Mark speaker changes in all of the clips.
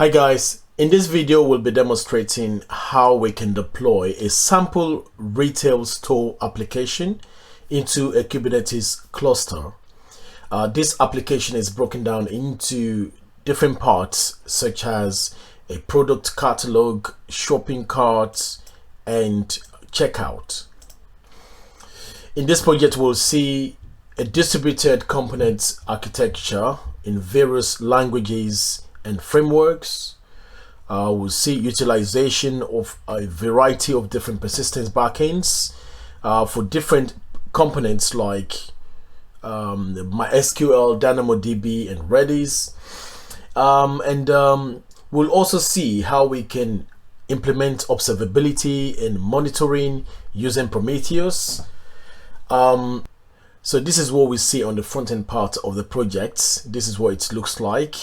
Speaker 1: Hi guys, in this video we'll be demonstrating how we can deploy a sample retail store application into a Kubernetes cluster. This application is broken down into different parts such as a product catalog, shopping cart, and checkout. In this project we'll see a distributed components architecture in various languages and frameworks. We'll see utilization of a variety of different persistence backends for different components like MySQL, DynamoDB, and Redis. We'll also see how we can implement observability and monitoring using Prometheus. So this is what we see on the front end part of the project. This is what it looks like.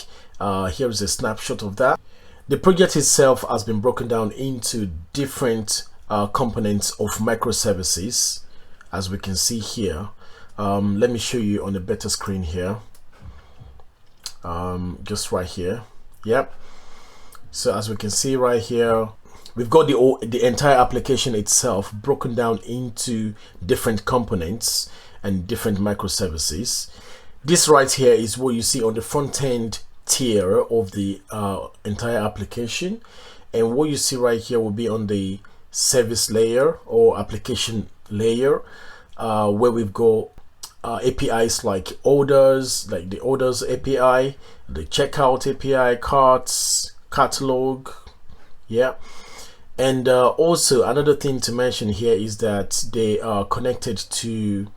Speaker 1: Here is a snapshot of that. The project itself has been broken down into different components of microservices, as we can see here. Let me show you on a better screen here. Just right here. Yep. So as we can see right here, we've got the entire application itself broken down into different components and different microservices. This right here is what you see on the front end tier of the entire application, and what you see right here will be on the service layer or application layer, where we've got APIs like orders, like the orders API, the checkout API, carts, catalog. Yeah. And also another thing to mention here is that they are connected to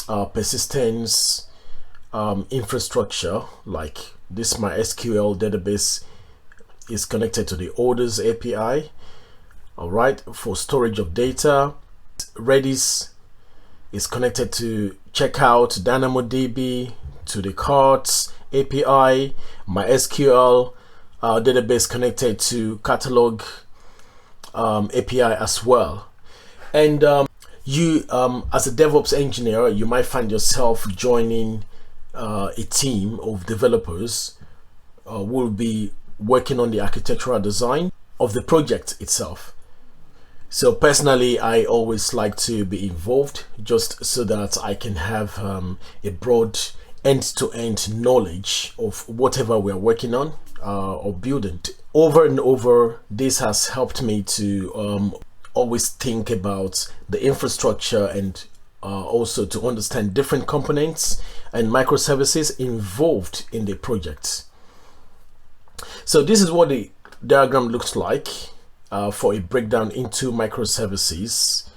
Speaker 1: persistence infrastructure. Like this MySQL database is connected to the orders API, all right, for storage of data. Redis is connected to checkout, DynamoDB to the carts API, MySQL database connected to catalog API as well. And you as a DevOps engineer, you might find yourself joining a team of developers who will be working on the architectural design of the project itself. So personally, I always like to be involved just so that I can have a broad end-to-end knowledge of whatever we're working on or building. Over and over, this has helped me to always think about the infrastructure and also to understand different components and microservices involved in the project. So this is what the diagram looks like for a breakdown into microservices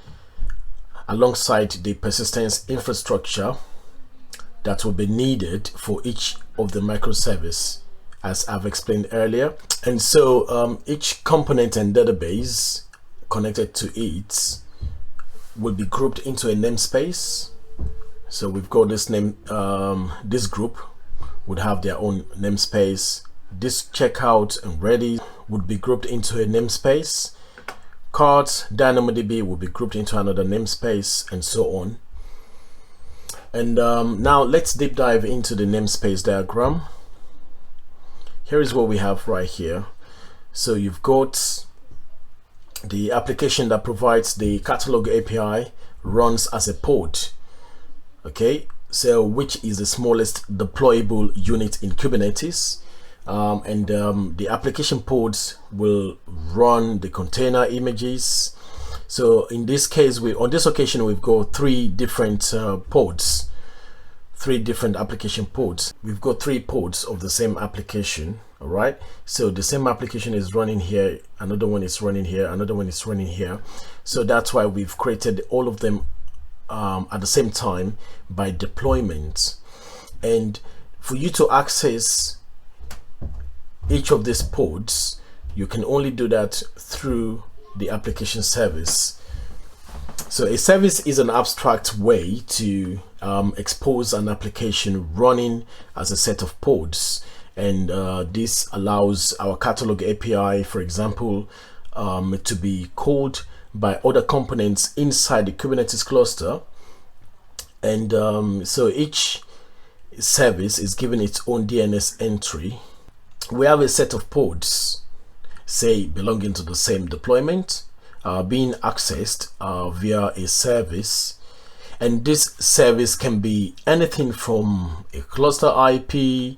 Speaker 1: alongside the persistence infrastructure that will be needed for each of the microservice, as I've explained earlier. And so each component and database connected to it will be grouped into a namespace. So we've got this name, this group would have their own namespace. This checkout and Redis would be grouped into a namespace. Cards, DynamoDB will be grouped into another namespace, and so on. And now let's deep dive into the namespace diagram. Here is what we have right here. So you've got the application that provides the catalog API runs as a pod. Okay, so which is the smallest deployable unit in Kubernetes. The application pods will run the container images. So in this case, on this occasion, we've got three different pods, three different application pods. We've got three pods of the same application. All right, so the same application is running here, another one is running here, another one is running here. So that's why we've created all of them at the same time by deployment. And for you to access each of these pods, you can only do that through the application service. So a service is an abstract way to expose an application running as a set of pods. And this allows our catalog API, for example, to be called by other components inside the Kubernetes cluster. And so each service is given its own DNS entry we have a set of pods, say belonging to the same deployment, being accessed via a service. And this service can be anything from a cluster IP.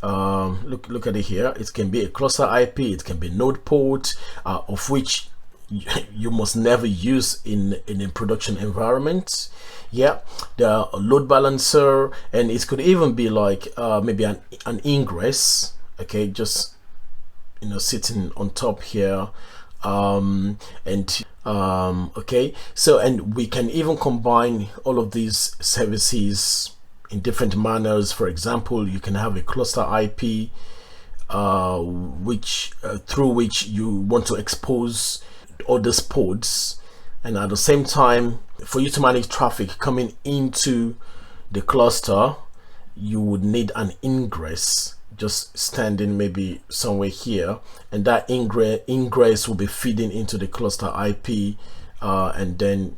Speaker 1: Look at it here. It can be a cluster IP. It can be node port, of which you must never use in a production environment. Yeah, the load balancer, and it could even be like maybe an ingress. Okay, just sitting on top here. Okay, so, and we can even combine all of these services in different manners. For example, you can have a cluster IP through which you want to expose all these pods, and at the same time, for you to manage traffic coming into the cluster, you would need an ingress just standing maybe somewhere here, and that ingress will be feeding into the cluster IP and then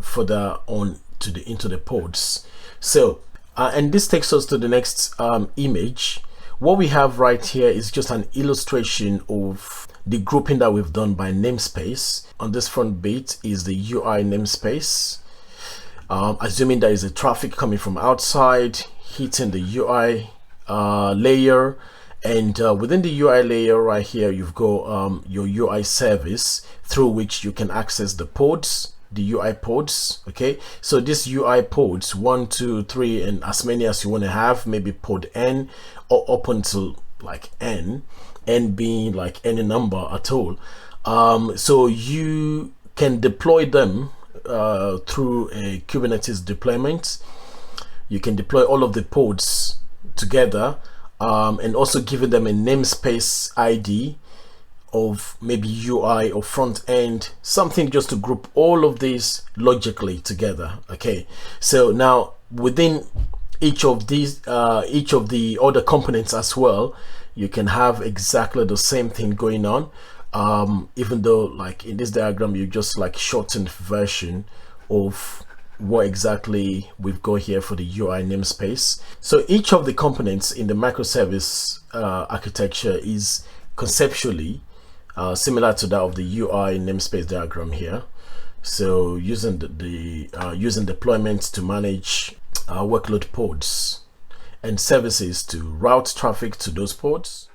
Speaker 1: further on to into the pods. So and this takes us to the next image. What we have right here is just an illustration of the grouping that we've done by namespace. On this front bit is the UI namespace, assuming there is a traffic coming from outside hitting the UI layer, and within the UI layer right here, you've got your UI service through which you can access the pods, the UI pods. Okay, so these UI pods, 1, 2, 3, and as many as you want to have, maybe pod n or up until like n being like any number at all. So you can deploy them through a Kubernetes deployment. You can deploy all of the pods together, and also giving them a namespace ID of maybe UI or front end, something just to group all of these logically together. Okay, so now within each of these each of the other components as well, you can have exactly the same thing going on, even though like in this diagram you just like shortened version of what exactly we've got here for the UI namespace. So each of the components in the microservice architecture is conceptually similar to that of the UI namespace diagram here. So using using deployments to manage workload pods and services to route traffic to those pods.